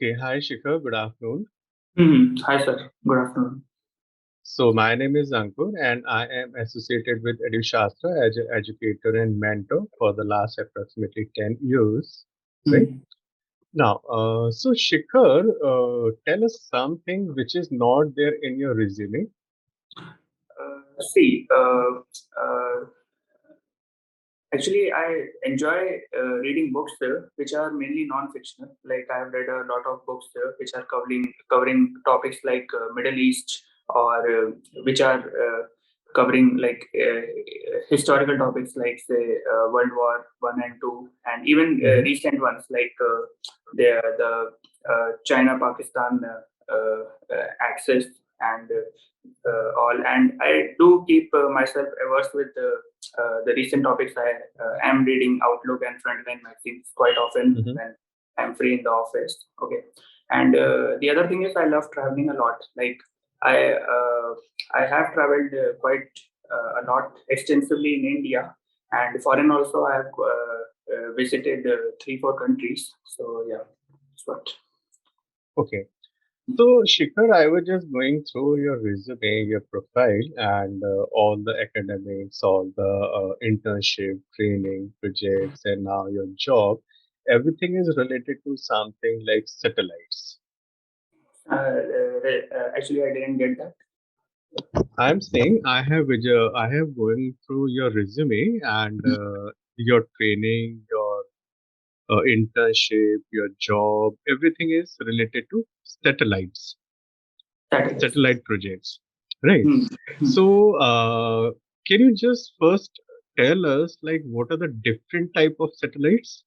Okay, hi Shikhar, good afternoon. Hi, sir. Good afternoon. So my name is Ankur and I am associated with EduShastra as an educator and mentor for the last approximately 10 years, right? Mhm. Now, so Shikhar, tell us something which is not there in your resume. See, actually, I enjoy reading books there, which are mainly non-fictional. Like I have read a lot of books there, which are covering topics like Middle East, or which are covering like historical topics like say World War One and Two, and even Hmm. recent ones like the China Pakistan access and all. And I do keep myself averse with the recent topics. I am reading Outlook and Frontline magazines quite often Hmm. when I'm free in the office. Okay, and the other thing is I love traveling a lot. Like I uh, I have traveled quite a lot extensively in India, and foreign also. I have visited 3-4 countries. So yeah, that's what. Okay. So Shikhar, I was just going through your resume, your profile, and all the academics, all the internship, training, projects, and now your job. Everything is related to something like satellites. Actually, I didn't get that. I'm saying I have going through your resume and your training, your internship, your job. Everything is related to satellites, Satellites. satellite projects, right? Hmm. Hmm. So, can you just first tell us like what are the different type of satellites?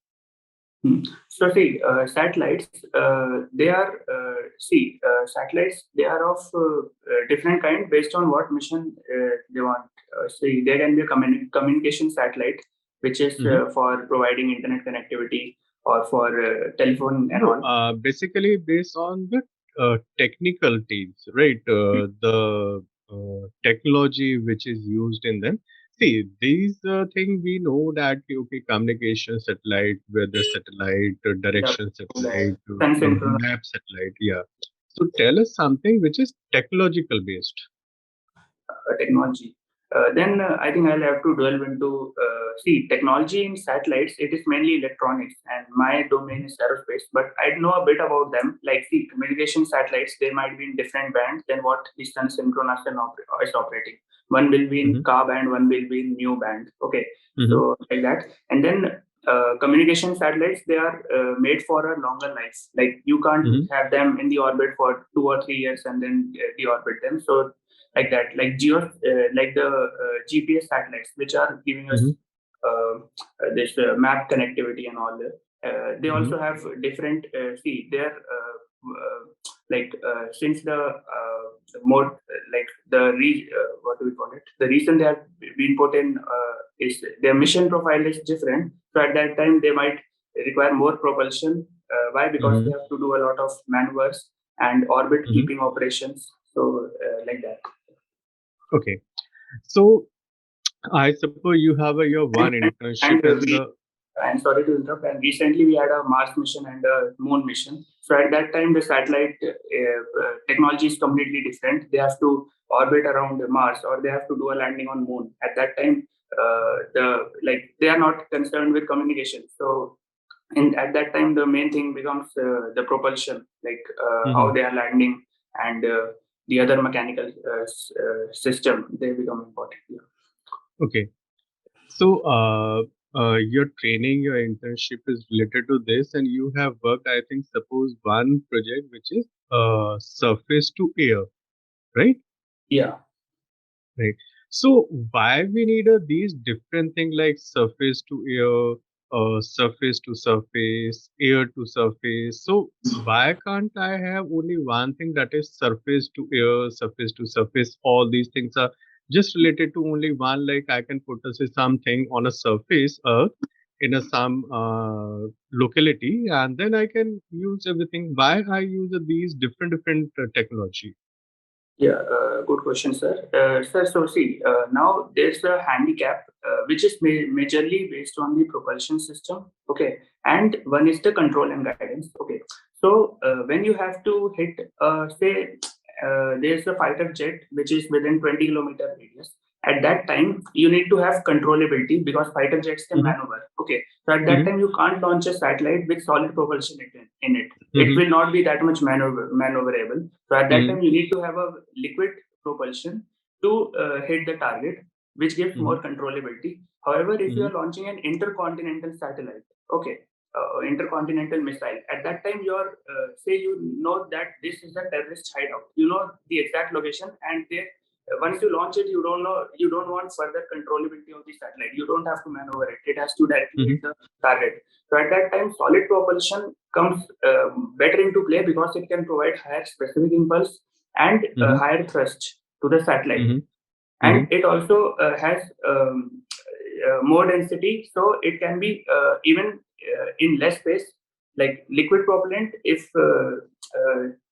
Hmm. So see, satellites, they are satellites. They are of different kind based on what mission they want. See, there can be a communication satellite, which is Hmm. for providing internet connectivity or for telephone and No, all. basically based on the technical teams, right? The technology which is used in them. See, these thing we know that okay, communication satellite, weather satellite, Yeah, direction satellite, sun synchronous map satellite. Yeah. So tell us something which is technological based. technology. Then I think I'll have to delve into technology in satellites. It is mainly electronics, and my domain is aerospace. But I know a bit about them. Like see, communication satellites, they might be in different bands than what Eastern Synchronous is operating. One will be in Mm-hmm. Ka band, one will be in Mu band. Okay, Mm-hmm. so like that, and then. Communication satellites, they are made for a longer life. Like you can't Mm-hmm. have them in the orbit for 2 or 3 years and then deorbit them. So like that, like like the GPS satellites, which are giving us Mm-hmm. this map connectivity and all that. They Mm-hmm. also have different. See, they're since the more like what do we call it? The reason they have been put in is their mission profile is different. So at that time, they might require more propulsion. Why? Because Mm-hmm. they have to do a lot of maneuvers and orbit Mm-hmm. keeping operations. So like that. Okay. So I suppose you have your one And internship and in we the. I'm sorry to interrupt. And recently we had a Mars mission and a Moon mission. So at that time, the satellite technology is completely different. They have to orbit around Mars or they have to do a landing on Moon. At that time, they are not concerned with communication. So at that time, the main thing becomes the propulsion, like how Mhm. they are landing and the other mechanical system. They become important. Yeah. Okay. So, your training, your internship is related to this, and you have worked, I think, suppose one project which is surface to air, right? Yeah. Right. So, why we need these different things like surface to air, surface to surface, air to surface? So, why can't I have only one thing that is surface to air, surface to surface? All these things are just related to only one. Like I can put say something on a surface, earth, in a some locality, and then I can use everything. Why I use these different technology? Yeah, good question, sir. Sir, so see, now there's a handicap which is majorly based on the propulsion system. Okay, and one is the control and guidance. Okay, so when you have to hit, say, there's a fighter jet which is within 20-kilometer radius. At that time, you need to have controllability because fighter jets can Mm-hmm. maneuver. Okay, so at that Mm-hmm. time, you can't launch a satellite with solid propulsion in it. It Mm-hmm. will not be that much maneuverable. So at that time, you need to have a liquid propulsion to hit the target, which gives Mm-hmm. more controllability. However, if you Mm-hmm. are launching an intercontinental satellite, okay, intercontinental missile, at that time, you're say you know that this is a terrorist hideout. You know the exact location, and once you launch it, you don't want further controllability of the satellite. You don't have to maneuver it. It has to directly Mm-hmm. hit the target. So at that time, solid propulsion comes better into play because it can provide higher specific impulse and Mm-hmm. higher thrust to the satellite, Mm-hmm. and it also has more density, so it can be even in less space. Like liquid propellant, if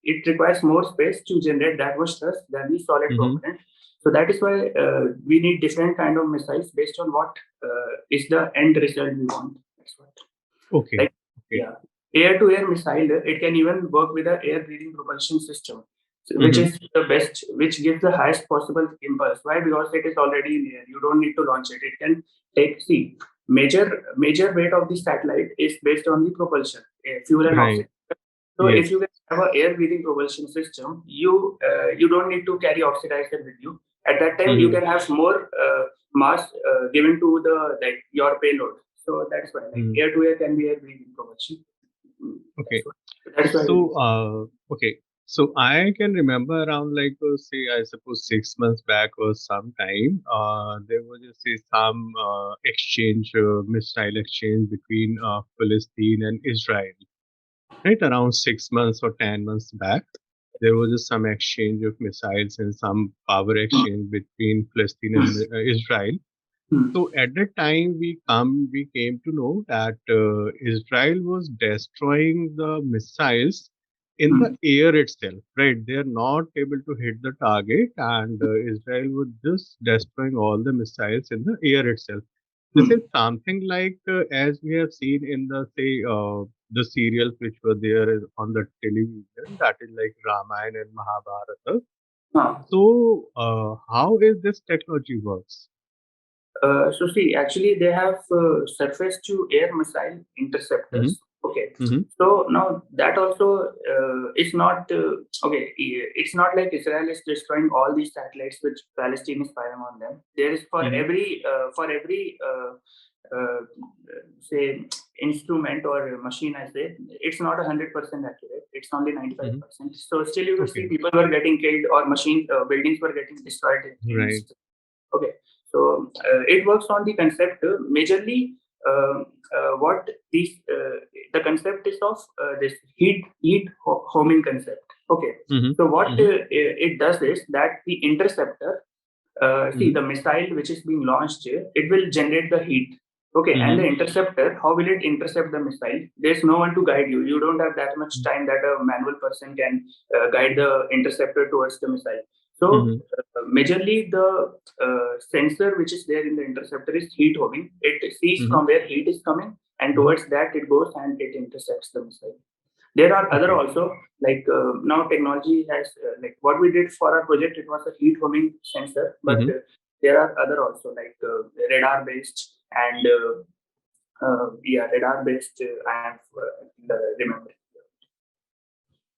it requires more space to generate that much thrust than the solid Mm-hmm. propellant. So that is why we need different kind of missiles based on what is the end result we want. That's what. Okay. Like, Okay. yeah, air-to-air missile, it can even work with a air-breathing propulsion system, which Mm-hmm. is the best, which gives the highest possible impulse. Why? Because it is already in air. You don't need to launch it. It can take, see, major weight of the satellite is based on the propulsion, fuel and Right. oxygen. So if Yes. you have a air-breathing propulsion system, you don't need to carry oxidizer with you. At that time, you Mm-hmm. can have more mass given to the like your payload. So that's why like Mm-hmm. air-to-air can be air-breathing propulsion. Okay. That's why we So, okay. So I can remember around like say I suppose 6 months back or sometime, there was just say some exchange, missile exchange between Palestine and Israel. Right around 6 months or 10 months back, there was just some exchange of missiles and some power exchange between Palestine and Israel. Hmm. So at that time, we came to know that Israel was destroying the missiles in the Hmm. air itself. Right, they are not able to hit the target, and Israel was just destroying all the missiles in the air itself. This is Hmm. something like as we have seen in the say the serials which were there on the television, that is like Ramayana and Mahabharata. Huh. So how is this technology works? So see, actually, they have surface-to-air missile Mm-hmm. interceptors. Okay. Mm-hmm. So now that also is not okay. It's not like Israel is destroying all these satellites which Palestine is firing on them. There is Mm-hmm. for every uh, say instrument or machine, I say it's not 100% accurate. It's only Mm-hmm. 95%. So still, you will see Okay. people were getting killed or machine buildings were getting destroyed in Right. okay, so it works on the concept majorly. What these the concept is of this homing concept. Okay, Mm-hmm. so what Mm-hmm. it does is that the interceptor, see Mm-hmm. the missile which is being launched here, it will generate the heat. Okay, and Mm-hmm. the interceptor, how will it intercept the missile? There's no one to guide you. You don't have that much time that a manual person can guide the interceptor towards the missile. So, Mm-hmm. majorly the sensor which is there in the interceptor is heat homing. It sees Mm-hmm. from where heat is coming, and Mm-hmm. towards that it goes and it intercepts the missile. There are other Okay. also like now technology has like what we did for our project. It was a heat homing sensor, but Mm-hmm. there are other also like radar based and yeah, radar based. I have remember.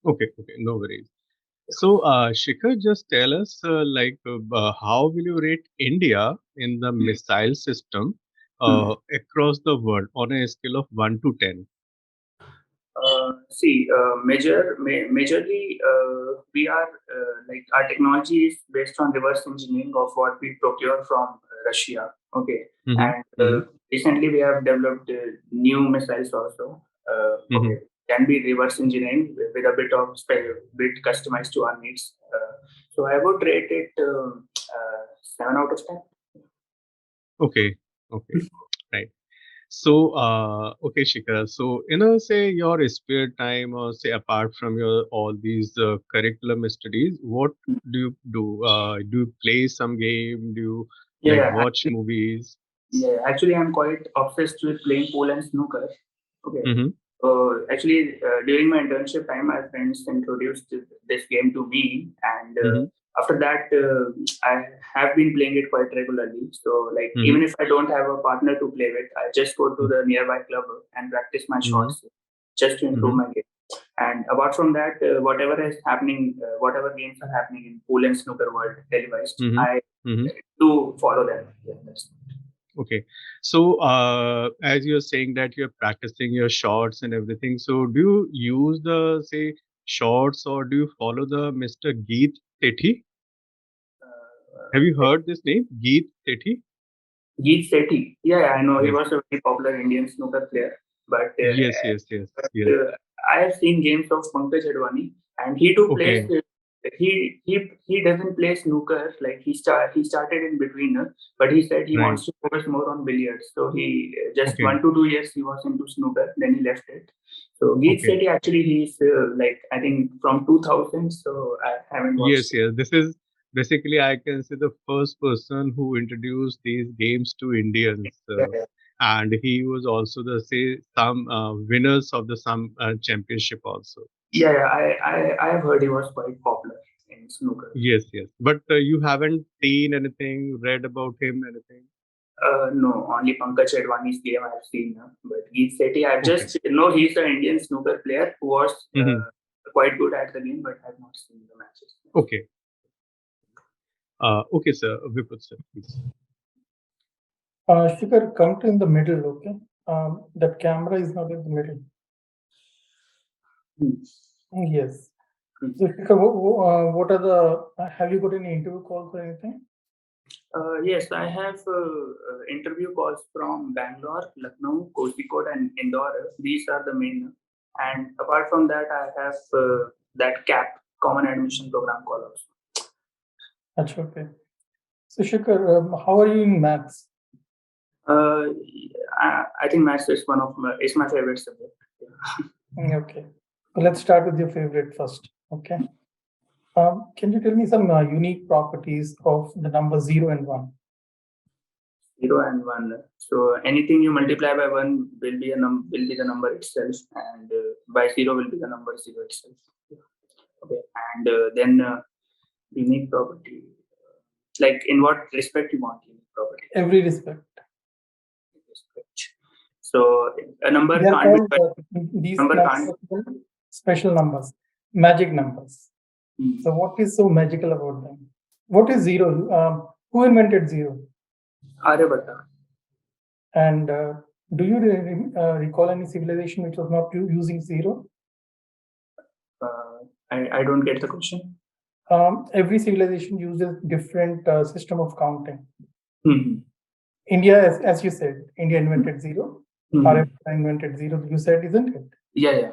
Okay. Okay. No worries. So, Shikhar, just tell us, how will you rate India in the missile system Hmm. across the world on a scale of 1 to 10? See, majorly, we are like our technology is based on reverse engineering of what we procure from Russia. Okay, Mm-hmm. and Mm-hmm. recently we have developed new missiles also. Mm-hmm. Okay, can be reverse engineering with a bit of bit customized to our needs. So I would rate it 7 out of 10. Okay. Okay. Right. So, okay, Shikha. So, say your spare time, or say apart from your all these curriculum studies, what do you do? Do you play some game? Do you like Yeah, watch movies? yeah, actually, I'm quite obsessed with playing pool and snooker. Okay. Mm-hmm. Actually, during my internship time, my friends introduced this game to me, and Mm-hmm. after that, I have been playing it quite regularly. So, like, Mm-hmm. even if I don't have a partner to play with, I just go to the nearby club and practice my Mm-hmm. shots just to improve Mm-hmm. my game. And apart from that, whatever is happening, whatever games are happening in pool and snooker world televised, Mm-hmm. I Mm-hmm. do follow them. Yeah, that's Okay. So, as you're saying that you're practicing your shots and everything, so do you use the say shots or do you follow the Mr. Geet Sethi? Have you like heard this name, Geet Sethi? Geet Sethi. Yeah, I know he Yes. was a very popular Indian snooker player, but Yes. Yes. Yes. Yes. I have seen games of Pankaj Advani, and he too plays. Okay. He doesn't play snooker like he started in between, but he said he Right. wants to focus more on billiards. So he just Okay. 1 to 2 years he was into snooker, then he left it. So Geet Okay. Sethi actually he's like I think from 2000. So I haven't Yes. watched it. Yes. This is basically I can say the first person who introduced these games to Indians, Yeah, yeah. and he was also the say some winners of the some championship also. Yeah, I have heard he was quite popular in snooker. Yes, yes. But you haven't seen anything, read about him, anything? No, only Pankaj Advani's game I've seen. But Geet Sethi, I've Okay. just know he's an Indian snooker player who was Hmm. quite good at the game, but I've not seen the matches. Okay. Okay, sir. Vipul, sir, please. Shikhar, come to in the middle, okay? That camera is not in the middle. Hmm. Yes. Hmm. So, Shikhar, what are the, have you got any interview calls or anything? Yes, I have interview calls from Bangalore, Lucknow, Kozhikode, and Indore. These are the main. And apart from that, I have that CAP, Common Admission Program call also. That's okay. So, Shikhar, how are you in maths? I think maths is is my favorite subject. Okay. So let's start with your favorite first, okay? Can you tell me some unique properties of the number 0 and 1? 0 and 1. So anything you multiply by 1 will be the number itself, and by 0 will be the number 0 itself. Okay, and then unique property. Like in what respect you want unique property? Every respect. Respect. So a number They are can't be called, these number numbers can't. are called special numbers, magic numbers. Hmm. So what is so magical about them? What is 0? Who invented 0? Aryabhatta. And do you recall any civilization which was not using 0? I don't get the question. Every civilization uses different system of counting. Hmm. India, as you said, India invented 0. Hmm. Aryabhatta invented 0. You said, isn't it? Yeah.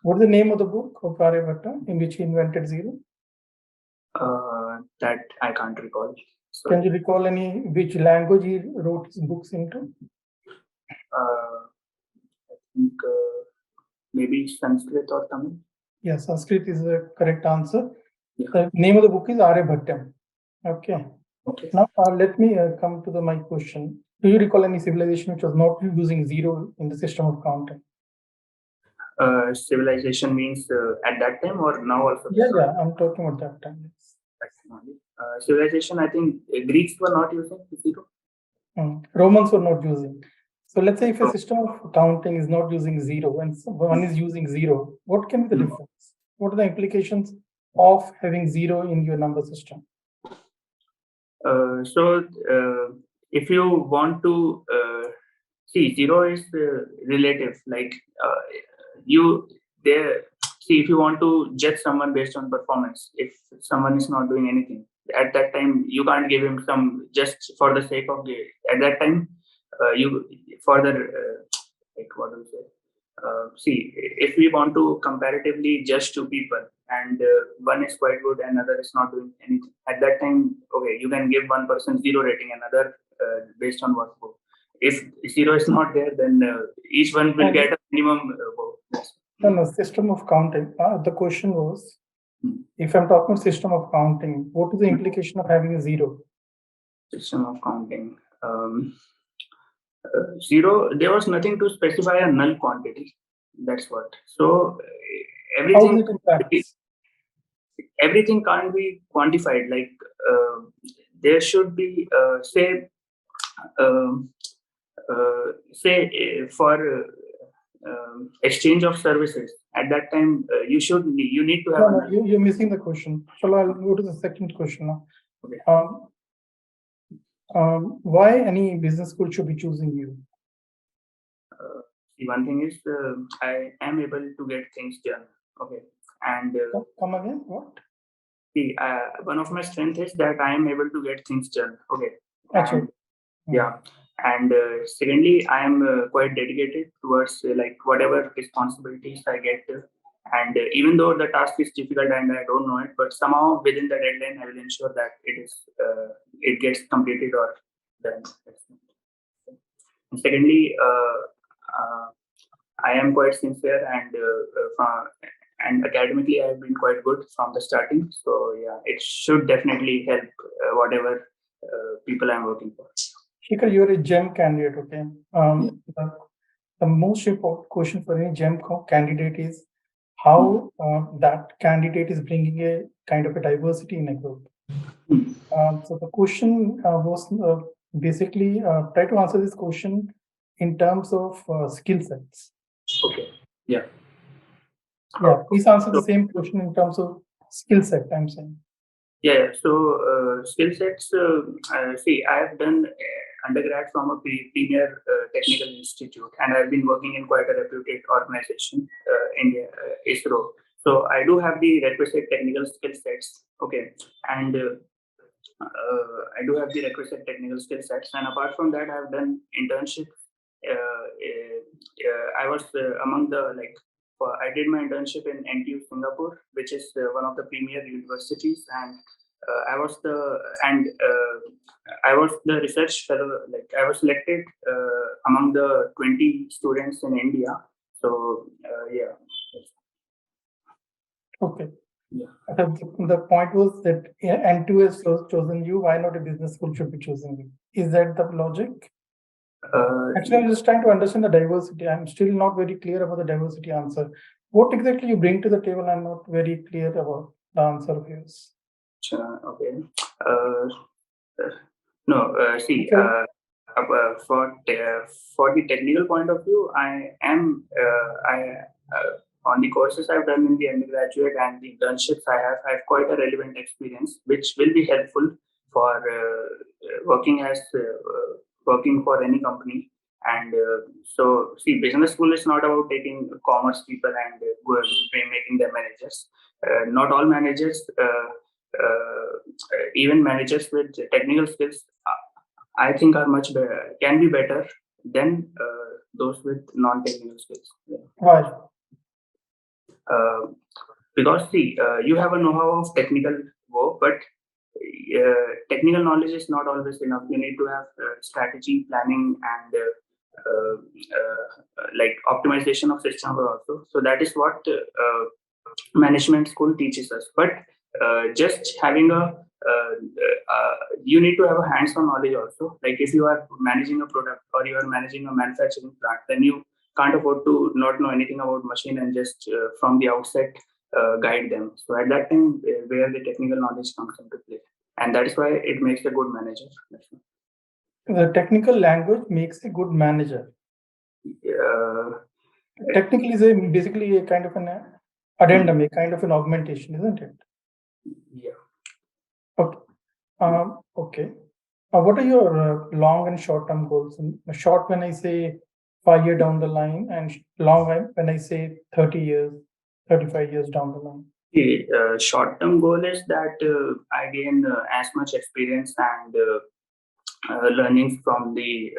What is the name of the book of Aryabhatta in which he invented 0? That I can't recall. Can you recall which language he wrote his books into? I think maybe Sanskrit or Tamil. Yeah, Sanskrit is the correct answer. Yeah. The name of the book is Aryabhattam. Okay. Okay. Now let me come to my question. Do you recall any civilization which was not using 0 in the system of counting? Civilization means at that time or now also? Yeah, I'm talking about that time. Civilization, I think Greeks were not using 0. Romans were not using. So let's say if a system of counting is not using 0 and one is using 0, what can be the difference? What are the implications of having 0 in your number system? So if you want to see, 0 is relative. Like you there. See, if you want to judge someone based on performance, if someone is not doing anything at that time, you can't give him some just for the sake of the. At that time, you further like what do you say? See, if we want to comparatively judge two people and one is quite good and other is not doing anything, at that time, okay, you can give one person 0 rating, another based on what. if 0 is not there, then each one will get a minimum vote. No, system of counting. The question was, if I'm talking system of counting, what is the implication of having a 0? System of counting. 0, there was nothing to specify a null quantity. That's what. So everything, everything can't be quantified. Like there should be say for exchange of services. At that time, you need to have. No, you're missing the question. Shall I go to the second question now? Okay. Why any business school should be choosing you? One thing is I am able to get things done. Okay, and come again. What? See, one of my strengths is that I am able to get things done. Okay. And, yeah. And secondly, I am quite dedicated towards like whatever responsibilities I get. And even though the task is difficult and I don't know it, but somehow within the deadline, I will ensure that it gets completed or done. And secondly, I am quite sincere and academically I have been quite good from the starting. So yeah, it should definitely help whatever people I'm working for. Shikhar, you're a GEM candidate, okay? The most important question for any GEM candidate is how that candidate is bringing a kind of a diversity in a group. So the question was basically try to answer this question in terms of skill sets. Okay. Yeah. Yeah, please answer the same question in terms of skill set, I'm saying. Yeah, so skill sets, see, I have done undergrad from a premier technical institute, and I've been working in quite a reputed organization, India, ISRO. So I do have the requisite technical skill sets, okay, and I do have the requisite technical skill sets, and apart from that, I've done internship. I was among the I did my internship in NTU Singapore, which is one of the premier universities, and I was the research fellow. Like I was selected among the 20 students in India. So yeah. Okay. Yeah. The point was that NTU has chosen you. Why not a business school should be choosing you? Is that the logic? Actually, I'm just trying to understand the diversity. I'm still not very clear about the diversity answer. What exactly you bring to the table? I'm not very clear about the answer of yours. Okay. No. See. Okay. For the technical point of view, I am on the courses I've done in the undergraduate and the internships I have quite a relevant experience, which will be helpful for working for any company. And so, see, business school is not about taking commerce people and making them managers. Not all managers, even managers with technical skills, I think are much better, can be better than those with non-technical skills. Yeah. Why? Because see, you have a know-how of technical work, but technical knowledge is not always enough. You need to have strategy, planning, and like optimization of systems also. So that is what management school teaches us. But just having you need to have a hands-on knowledge also. Like if you are managing a product or you are managing a manufacturing plant, then you can't afford to not know anything about machine and just from the outset guide them. So at that time, where the technical knowledge comes into play, and that is why it makes a good manager. The technical language makes a good manager. Technical is basically a kind of an addendum, a kind of an augmentation, isn't it? Yeah. Okay. Okay. What are your long and short-term goals? Short when I say 5 years down the line, and long when I say 30 years, 35 years down the line. The short-term goal is that I gain as much experience and learnings from the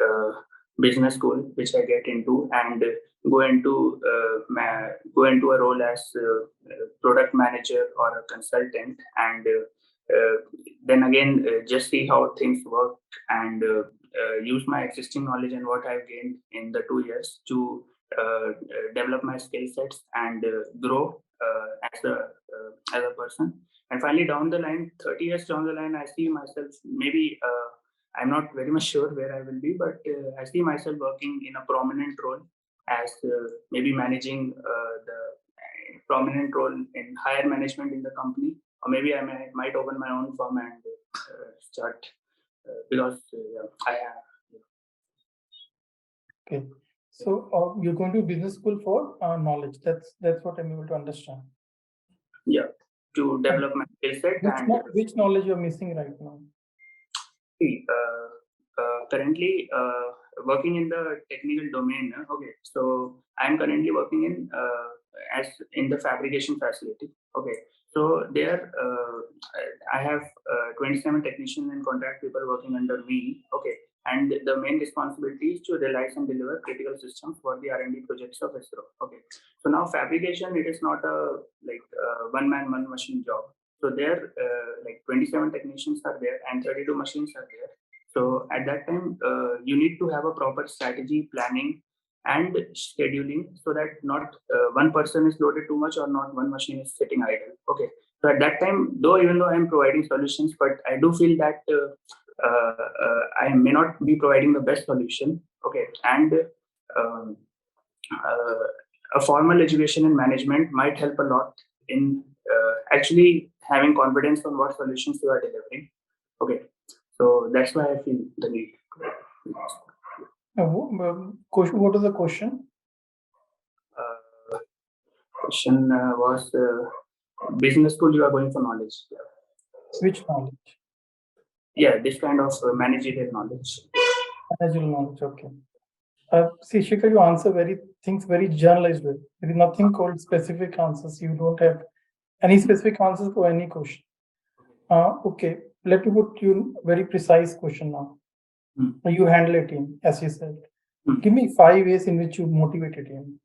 business school, which I get into, and go into a role as product manager or a consultant, and then again just see how things work and use my existing knowledge and what I've gained in the 2 years to develop my skill sets and grow as a person. And finally, down the line, 30 years down the line, I see myself maybe I'm not very much sure where I will be, but I see myself working in a prominent role as maybe managing the prominent role in higher management in the company, or maybe I might open my own firm and start because I have. Okay. So you're going to business school for knowledge. That's what I'm able to understand. Yeah, to develop my skill set. Which knowledge you're missing right now? Currently working in the technical domain. Okay, so I'm currently working in the fabrication facility. Okay, so there I have 27 technicians and contract people working under me. Okay, and the main responsibility is to realize and deliver critical systems for the R&D projects of ISRO. Okay, so now fabrication, it is not a one man one machine job. So there, 27 technicians are there and 32 machines are there. So at that time, you need to have a proper strategy, planning, and scheduling, so that not one person is loaded too much or not one machine is sitting idle. Okay. So at that time, even though I'm providing solutions, but I do feel that I may not be providing the best solution. Okay, and a formal education in management might help a lot in actually having confidence on what solutions you are delivering. Okay, so that's why I feel the need. What is the question? Question was business school. You are going for knowledge. Which knowledge? Yeah, this kind of managerial knowledge. Managerial knowledge. Okay. See, Shikhar, you answer things very generalized way. There is nothing called specific answers. You don't have any specific answers for any question. Okay, let me put you very precise question now. You handle a team, as you said. Give me 5 ways in which you motivate a team.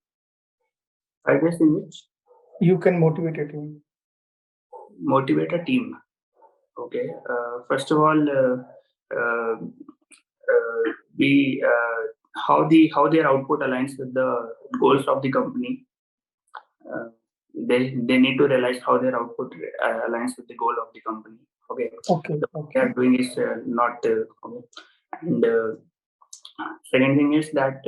5 ways in which you can motivate a team. Motivate a team. Okay. First of all, how their output aligns with the goals of the company. They need to realize how their output aligns with the goal of the company. Okay. Okay. What they are doing is not. Okay. And second thing is that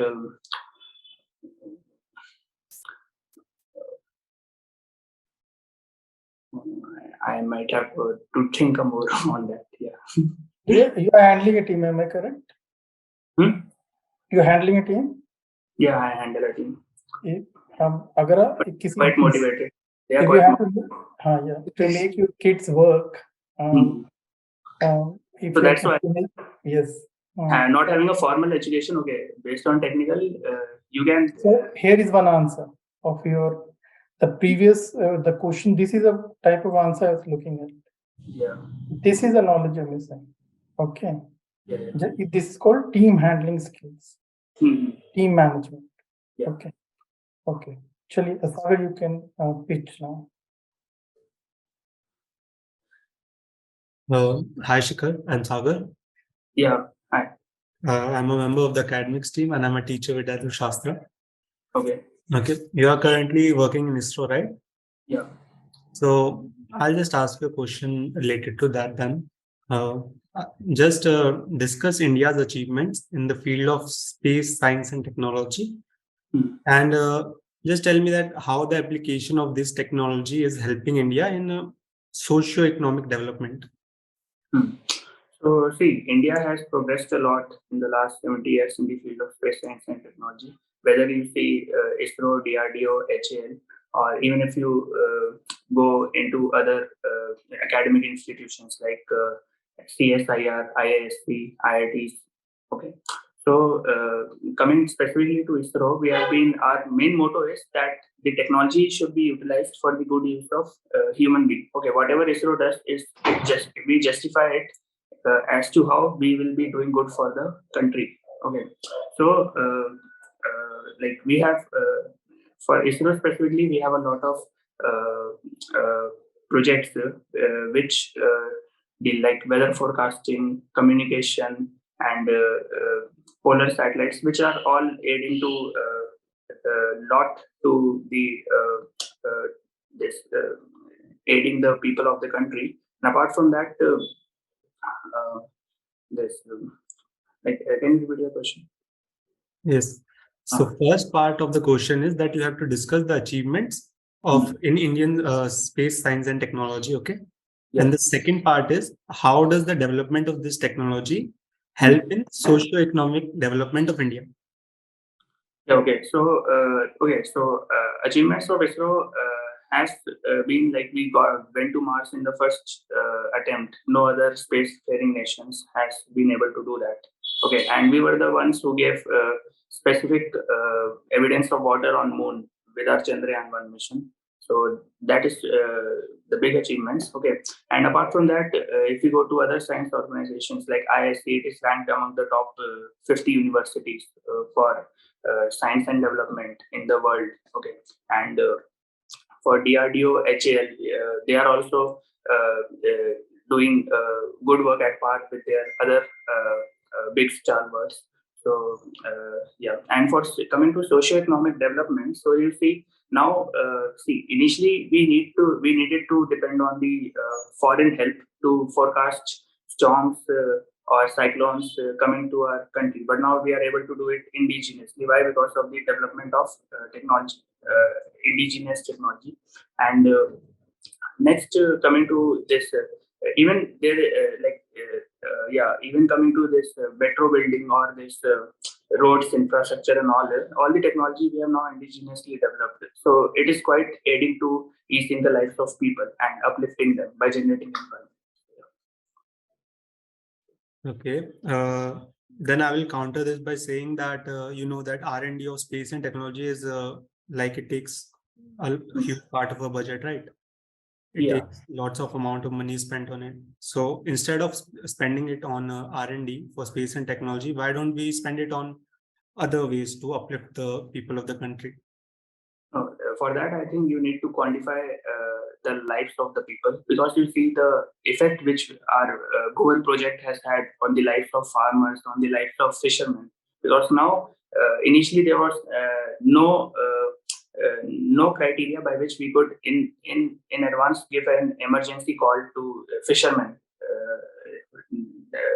I might have to think more on that. Yeah. You are handling a team. Am I correct? You're handling a team? Yeah, I handle a team. Quite motivated. They are quite motivated. To make your kids work. So that's why. Yes. Not having a formal education, okay, based on technical, you can. So here is one answer of the previous the question. This is a type of answer I was looking at. Yeah. This is the knowledge you're missing. Okay. Yeah. This is called team handling skills. Team management. Yeah. Okay. Actually, Sagar, you can pitch now. Hi, Shikhar. I'm Sagar. Yeah. Hi. I'm a member of the academics team and I'm a teacher with EduShastra. Okay. You are currently working in ISRO, right? Yeah. So I'll just ask you a question related to that then. Just discuss India's achievements in the field of space, science and technology. And just tell me that how the application of this technology is helping India in socio-economic development. So see, India has progressed a lot in the last 70 years in the field of space science and technology. Whether you see ISRO, DRDO, HAL, or even if you go into other academic institutions like CSIR, IISP, IITs. Okay. So coming specifically to ISRO, our main motto is that the technology should be utilized for the good use of human being. Okay, whatever ISRO does is we justify it as to how we will be doing good for the country. Okay, so we have for ISRO specifically, we have a lot of projects which deal like weather forecasting, communication, and polar satellites, which are all aiding to lot to the this aiding the people of the country. And apart from that, this can you repeat your question? Yes. So first part of the question is that you have to discuss the achievements of in Indian space science and technology. Okay. Yeah. And the second part is how does the development of this technology help in socio-economic development of India? Yeah, okay. So achievements of ISRO has been like we went to Mars in the first attempt. No other spacefaring nations has been able to do that. Okay, and we were the ones who gave specific evidence of water on Moon with our Chandrayaan-1 mission. So that is the big achievements. Okay, and apart from that, if you go to other science organizations like ISC, it is ranked among the top 50 universities for science and development in the world. Okay, and for DRDO, HAL, they are also doing good work at par with their other big star works. So yeah, and for coming to socio-economic development, so you see now, initially we needed to depend on the foreign help to forecast storms or cyclones coming to our country, but now we are able to do it indigenously. Why? Because of the development of technology, indigenous technology. And next, coming to this, even there, even coming to this metro building or this roads infrastructure and all the technology we have now indigenously developed. So it is quite aiding to easing the lives of people and uplifting them by generating employment. Okay. Then I will counter this by saying that that R&D of space and technology is like it takes a huge part of a budget, right? It takes lots of amount of money spent on it. So instead of spending it on R&D for space and technology, why don't we spend it on other ways to uplift the people of the country? For that, I think you need to quantify the lives of the people, because you see the effect which our Goal project has had on the lives of farmers, on the lives of fishermen. Because now, initially there was no criteria by which we could in advance give an emergency call to fishermen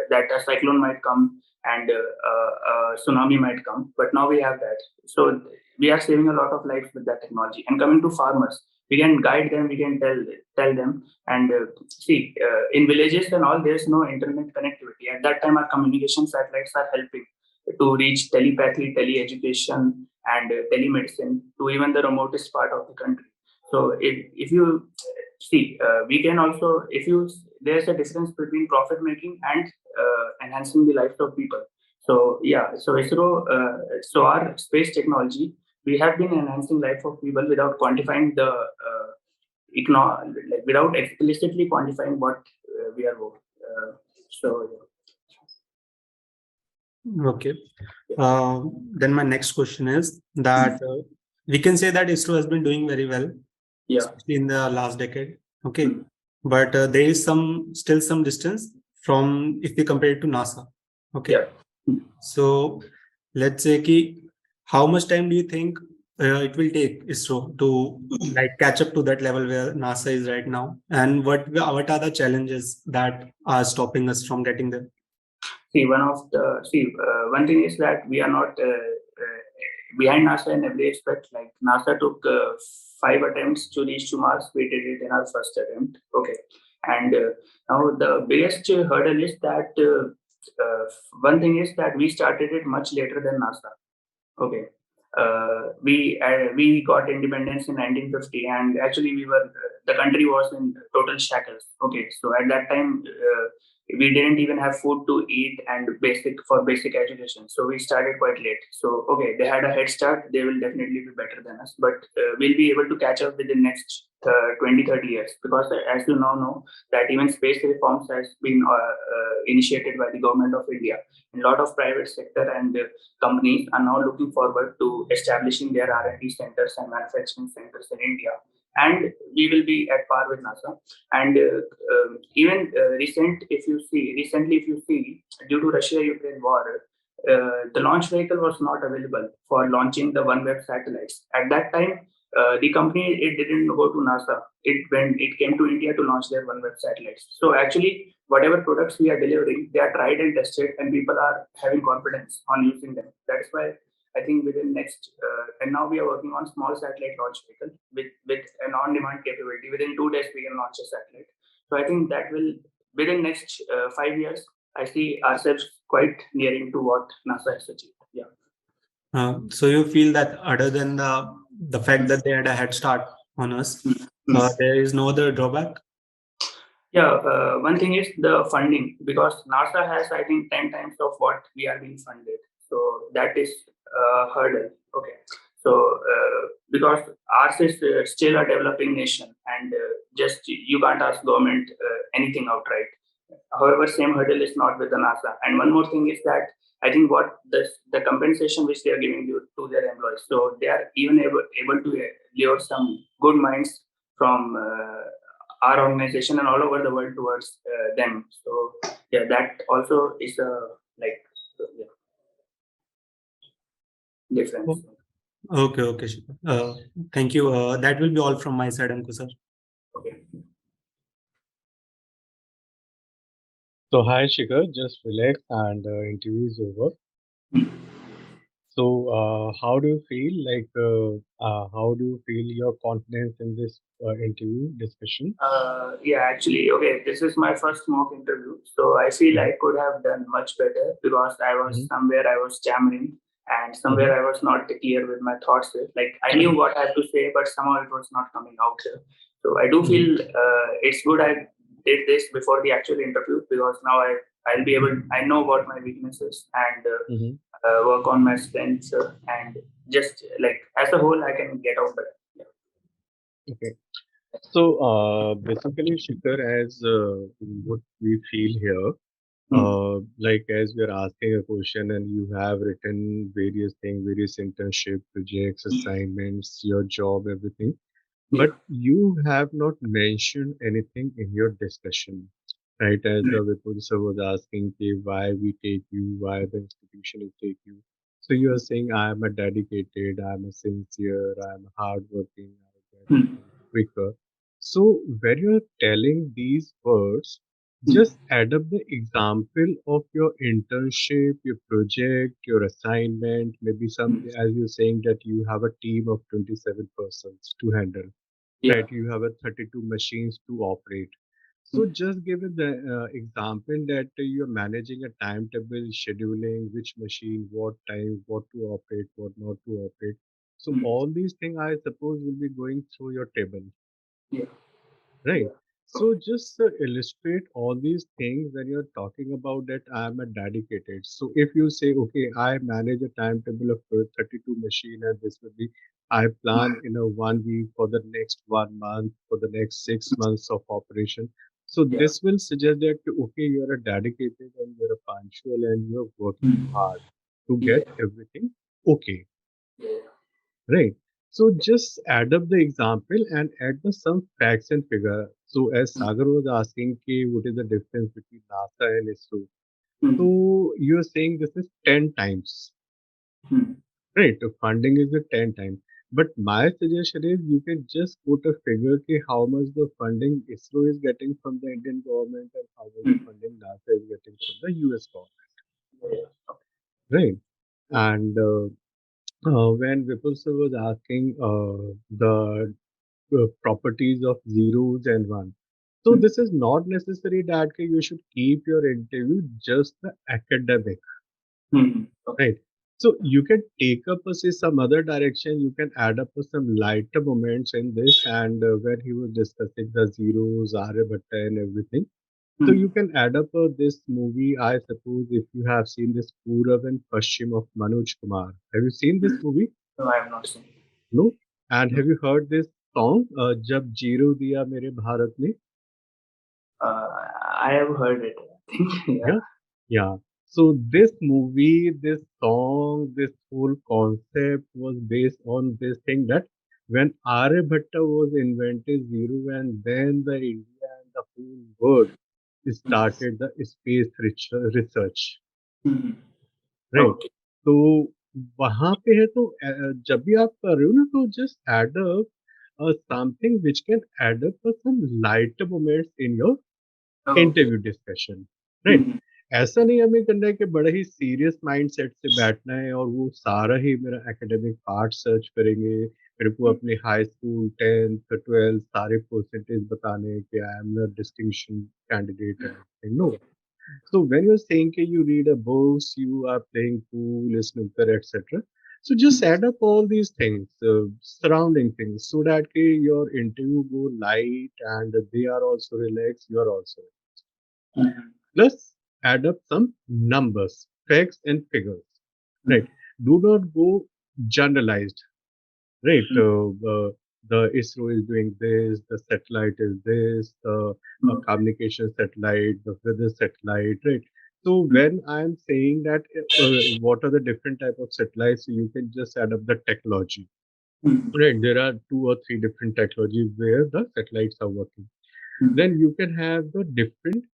that a cyclone might come and a tsunami might come. But now we have that. So we are saving a lot of lives with that technology. And coming to farmers, we can guide them, we can tell them. And in villages and all, there's no internet connectivity. At that time, our communication satellites are helping to reach telepathy, tele-education, and telemedicine to even the remotest part of the country. So if you see, we can also, there's a difference between profit making and enhancing the lives of people. So yeah, so ISRO, so our space technology, we have been enhancing life of people without quantifying the without explicitly quantifying what we are working. So okay. Then my next question is that we can say that ISRO has been doing very well, especially in the last decade. Okay, but there is still some distance from if we compare it to NASA. Okay, so let's say how much time do you think it will take ISRO to catch up to that level where NASA is right now, and what are the challenges that are stopping us from getting there? One thing is that we are not behind NASA in every aspect. Like NASA took 5 attempts to reach to Mars. We did it in our first attempt. Okay, and now the biggest hurdle is that one thing is that we started it much later than NASA. Okay, we got independence in 1950, and actually the country was in total shackles. Okay, so at that time we didn't even have food to eat and basic education. So we started quite late. So okay, they had a head start. They will definitely be better than us, but we'll be able to catch up within next 20-30 years, because as you now know that even space reforms has been initiated by the government of India. And a lot of private sector and companies are now looking forward to establishing their R&D centers and manufacturing centers in India. and we will be at par with NASA. And even recently, if you see, due to Russia-Ukraine war, the launch vehicle was not available for launching the OneWeb satellites. At that time, the company, it didn't go to NASA. It came to India to launch their OneWeb satellites. So actually, whatever products we are delivering, they are tried and tested, and people are having confidence on using them. That's why I think within next, and now we are working on small satellite launch vehicle with an on-demand capability. Within 2 days, we can launch a satellite. So I think that will, within next 5 years, I see ourselves quite nearing to what NASA has achieved. Yeah. So you feel that other than the fact that they had a head start on us, there is no other drawback? Yeah, one thing is the funding, because NASA has, I think, 10 times of what we are being funded. So that is a hurdle. Okay. So because ours is still a developing nation, and just you can't ask government anything outright. However, same hurdle is not with the NASA. And one more thing is that I think what the compensation which they are giving to their employees, so they are even able to lure some good minds from our organization and all over the world towards them. So yeah, that also is a like yeah, difference. Okay, okay, Shikhar. Thank you. That will be all from my side, Anku sir. Okay. So hi Shikhar, just relax and interview is over. So how do you feel like how do you feel your confidence in this interview discussion? Yeah, actually, okay, this is my first mock interview, so I feel I could have done much better because I was stammering, and somewhere I was not clear with my thoughts. Like I knew what I had to say, but somehow it was not coming out. So I do feel it's good I did this before the actual interview, because now I know what my weaknesses, and work on my strengths, and just like as a whole I can get out better. Yeah. Okay. So basically, Shikhar, as what we feel here, like as we are asking a question and you have written various things, various internship projects, assignments, your job, everything, but you have not mentioned anything in your discussion, right? As the Vipul sir was asking, okay, why we take you, why the institution is take you. So you are saying, I am a dedicated, I am a sincere, I am hardworking, I will get things quicker. So when you are telling these words, just add up the example of your internship, your project, your assignment, maybe something as you're saying that you have a team of 27 persons to handle, Yeah. right? You have a 32 machines to operate. So just give it the example that you're managing a timetable, scheduling, which machine, what time, what to operate, what not to operate. So all these things I suppose will be going through your table, Yeah. right? So just illustrate all these things when you're talking about that I am a dedicated. So if you say, okay, I manage a timetable of 32 machine and this will be, I plan in a 1 week for the next 1 month, for the next 6 months of operation. So Yeah. this will suggest that, okay, you're a dedicated and you're a punctual and you're working hard to Yeah. get everything okay. Yeah. Right. So just add up the example and add the some facts and figure. So as Sagar was asking, ki, what is the difference between NASA and ISRO? So you're saying this is 10 times, right? The funding is a 10 times. But my suggestion is you can just put a figure ki how much the funding ISRO is getting from the Indian government and how much the funding NASA is getting from the US government, right? And when Vipul sir was asking the properties of zeros and one. So this is not necessary that you should keep your interview just the academic, right? So you can take up say some other direction. You can add up some lighter moments in this, and when he was discussing the zeros, Aryabhatta, and everything. So you can add up this movie. I suppose if you have seen this Purav and Pashchim of Manoj Kumar. Have you seen this movie? No, I have not seen. No. And No. have you heard this song? Jab Jiro Diya Mere Bharat Ne? I have heard it. I think. Yeah. Yeah. Yeah. So this movie, this song, this whole concept was based on this thing that when Aryabhatta was invented zero, and then the India and the whole world started the space research, right? Okay. तो वहां पे है तो जब भी आप कर रहे हो ना तो just add up something which can add up for some lighter moments in your Okay. Interview discussion, right? ऐसा नहीं हमें करना है कि बड़ा ही सीरियस माइंड सेट से बैठना है और वो सारा ही मेरा एकेडमिक पार्ट सर्च करेंगे, मेरे को अपने हाई स्कूल 10th 12th सारे परसेंटेज बताने हैं कि I am the distinction candidate and no. So when you're saying that you read a books, you are playing pool, snooker, etc. So just add up all these things, surrounding things, so that your interview go light and they are also relaxed, you are also. Plus, add up some numbers, facts and figures. Right. Do not go generalized. Right. The ISRO is doing this, the satellite is this, the communication satellite, the weather satellite, right? So when I'm saying that, what are the different type of satellites, so you can just add up the technology. Right. There are 2 or 3 different technologies where the satellites are working. Then you can have the different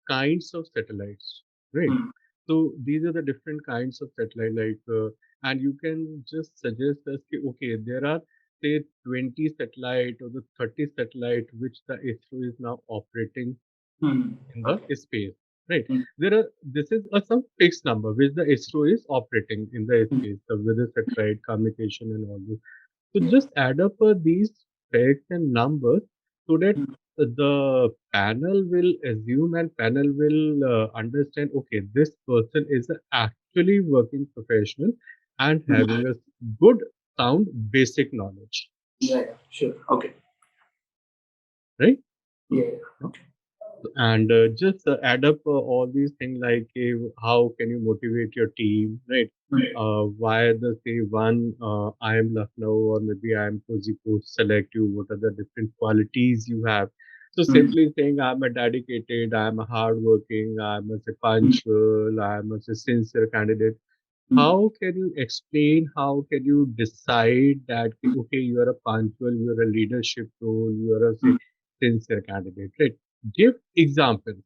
kinds of satellites, right? So these are the different kinds of satellite, and you can just suggest us, okay, there are say 20 satellite or the 30 satellite which the ISRO is now operating in the space, right? There are this is some fixed number which the ISRO is operating in the space, the weather satellite, communication, and all this. So just add up these facts and numbers so that the panel will assume and panel will understand, okay, this person is a actually working professional and having a good sound basic knowledge, Yeah, sure. Okay. right? Yeah. Okay. And just add up all these things like how can you motivate your team, right? Why the say one I am Lucknow or maybe I am Kozhikode select you, what are the different qualities you have? So simply saying I'm a dedicated, I'm a hardworking, I'm a say, punctual, I'm a say, sincere candidate. How can you explain, how can you decide that okay, you are a punctual, you are a leadership role, you are a say, sincere candidate, right? Give examples.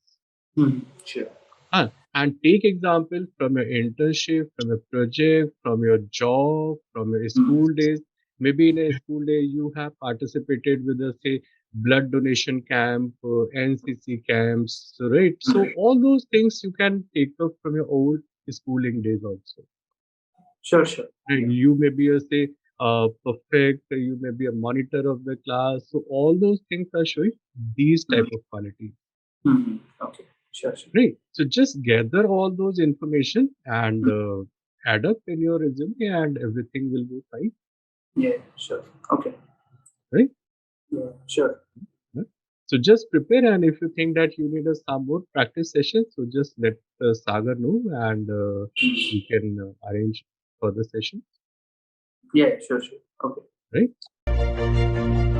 Sure. And take examples from your internship, from a project, from your job, from your school days. Maybe in a school day you have participated with a say blood donation camp, NCC camps, right? So all those things you can take up from your old schooling days also. Sure, sure. Right? You may be a say perfect, you may be a monitor of the class. So all those things are showing these type of qualities. Okay. Sure, sure. Right. So just gather all those information and add up in your resume and everything will be fine. Yeah, sure. Okay. Right. Yeah, sure. Right? So just prepare, and if you think that you need some more practice sessions, so just let Sagar know and we can arrange further sessions. Yeah, sure, sure. Okay. Right.